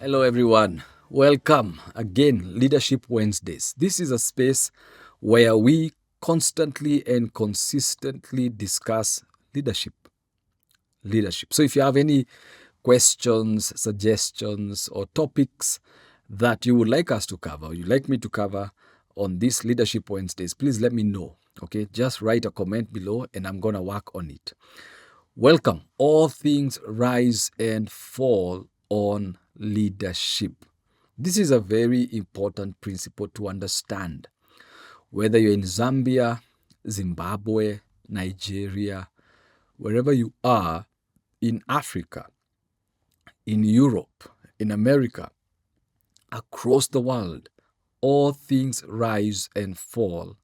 Hello, everyone. Welcome again, Leadership Wednesdays. This is a space where we constantly and consistently discuss leadership. So, if you have any questions, suggestions, or topics that you would like us to cover, you'd like me to cover on this Leadership Wednesdays, please let me know. Okay, just write a comment below and I'm going to work on it. Welcome. All things rise and fall on leadership. This is a very important principle to understand. Whether you're in Zambia, Zimbabwe, Nigeria, wherever you are, in Africa, in Europe, in America, across the world, all things rise and fall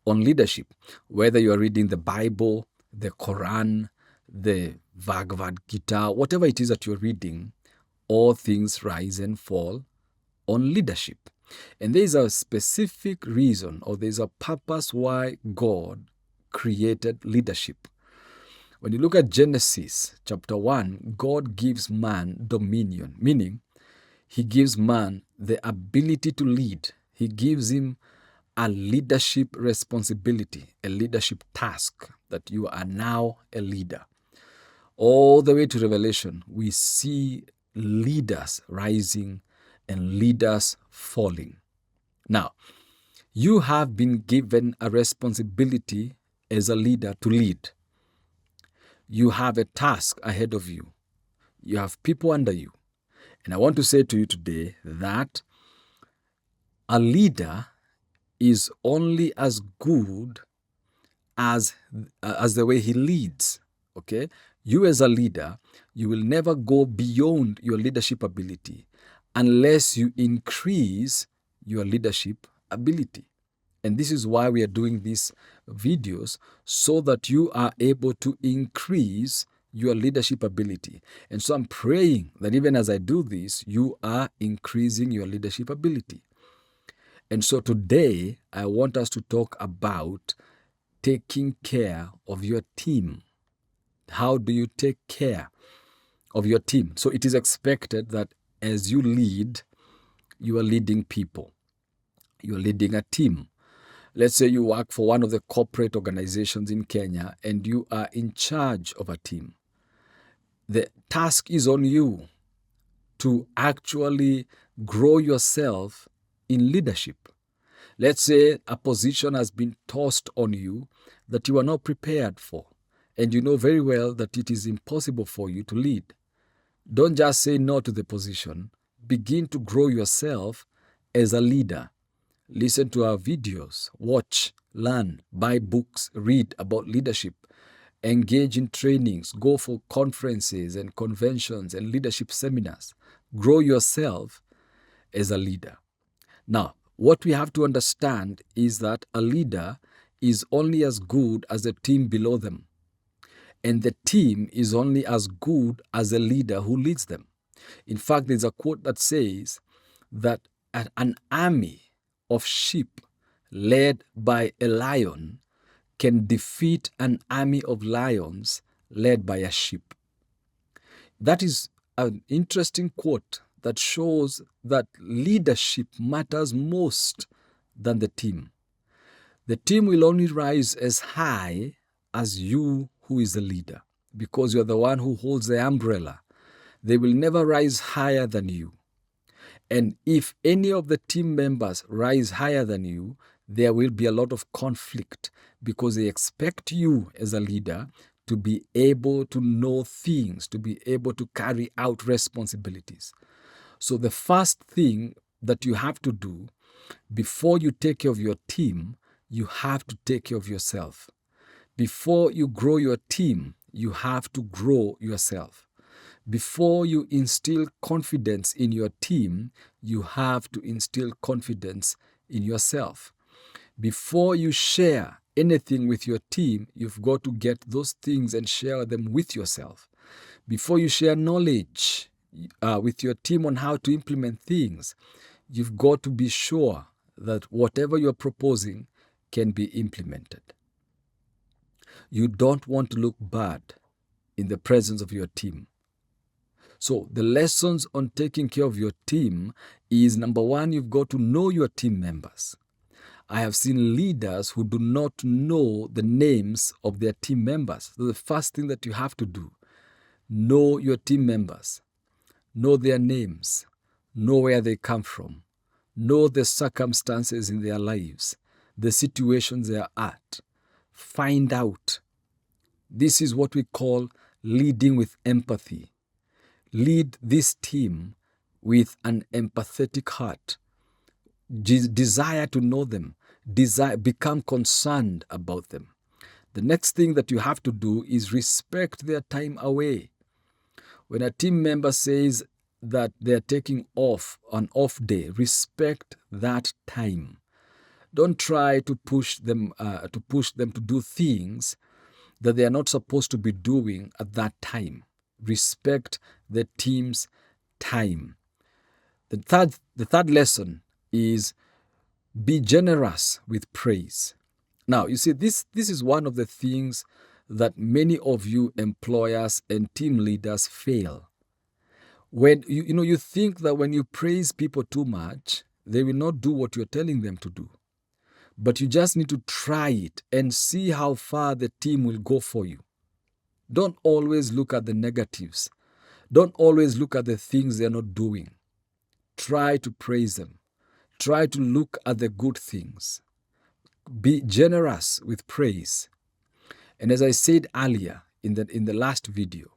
on leadership. Whether you are reading the Bible, the Quran, the Bhagavad Gita, whatever it is that you're reading, all things rise and fall on leadership. And there is a specific reason, or there's a purpose why God created leadership. When you look at Genesis chapter 1, God gives man dominion, meaning he gives man the ability to lead. He gives him a leadership responsibility, a leadership task, that you are now a leader. All the way to Revelation, we see leaders rising and leaders falling. Now, you have been given a responsibility as a leader to lead. You have a task ahead of you. You have people under you. And I want to say to you today that a leader is only as good as the way he leads. Okay? You as a leader, you will never go beyond your leadership ability unless you increase your leadership ability. And this is why we are doing these videos, so that you are able to increase your leadership ability. And so I'm praying that even as I do this, you are increasing your leadership ability. And so today, I want us to talk about taking care of your team. How do you take care of your team? So it is expected that as you lead, you are leading people. You are leading a team. Let's say you work for one of the corporate organizations in Kenya and you are in charge of a team. The task is on you to actually grow yourself in leadership. Let's say a position has been tossed on you that you are not prepared for, and you know very well that it is impossible for you to lead. Don't just say no to the position. Begin to grow yourself as a leader. Listen to our videos, watch, learn, buy books, read about leadership, engage in trainings, go for conferences and conventions and leadership seminars. Grow yourself as a leader. Now, what we have to understand is that a leader is only as good as the team below them. And the team is only as good as the leader who leads them. In fact, there's a quote that says that an army of sheep led by a lion can defeat an army of lions led by a sheep. That is an interesting quote that shows that leadership matters most than the team. The team will only rise as high as you, who is the leader, because you're the one who holds the umbrella. They will never rise higher than you. And if any of the team members rise higher than you, there will be a lot of conflict, because they expect you as a leader to be able to know things, to be able to carry out responsibilities. So the first thing that you have to do before you take care of your team, you have to take care of yourself. Before you grow your team, you have to grow yourself. Before you instill confidence in your team, you have to instill confidence in yourself. Before you share anything with your team, you've got to get those things and share them with yourself. Before you share knowledge with your team on how to implement things, you've got to be sure that whatever you're proposing can be implemented. You don't want to look bad in the presence of your team. So the lessons on taking care of your team is, number one, you've got to know your team members. I have seen leaders who do not know the names of their team members. So the first thing that you have to do, know your team members, know their names, know where they come from, know the circumstances in their lives, the situations they are at. Find out. This is what we call leading with empathy. Lead this team with an empathetic heart. Desire to know them. Become concerned about them. The next thing that you have to do is respect their time away. When a team member says that they're taking off an off day, respect that time. Don't try to push them to do things that they are not supposed to be doing at that time. Respect the team's time. The third lesson is be generous with praise. Now, you see, this is one of the things that many of you employers and team leaders fail. When you think that when you praise people too much, they will not do what you're telling them to do. But you just need to try it and see how far the team will go for you. Don't always look at the negatives. Don't always look at the things they're not doing. Try to praise them. Try to look at the good things. Be generous with praise. And as I said earlier in the last video,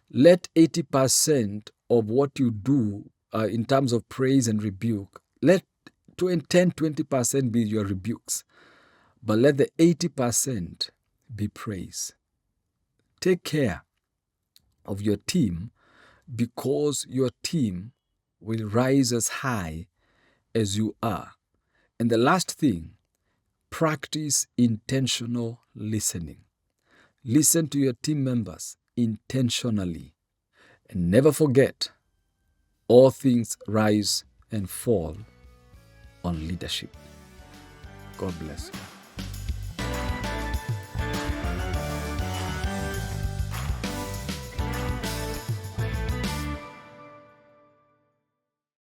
let 80% of what you do in terms of praise and rebuke, let 10-20% be your rebukes, but let the 80% be praise. Take care of your team, because your team will rise as high as you are. And the last thing, practice intentional listening. Listen to your team members intentionally. And never forget, all things rise and fall on leadership. God bless you.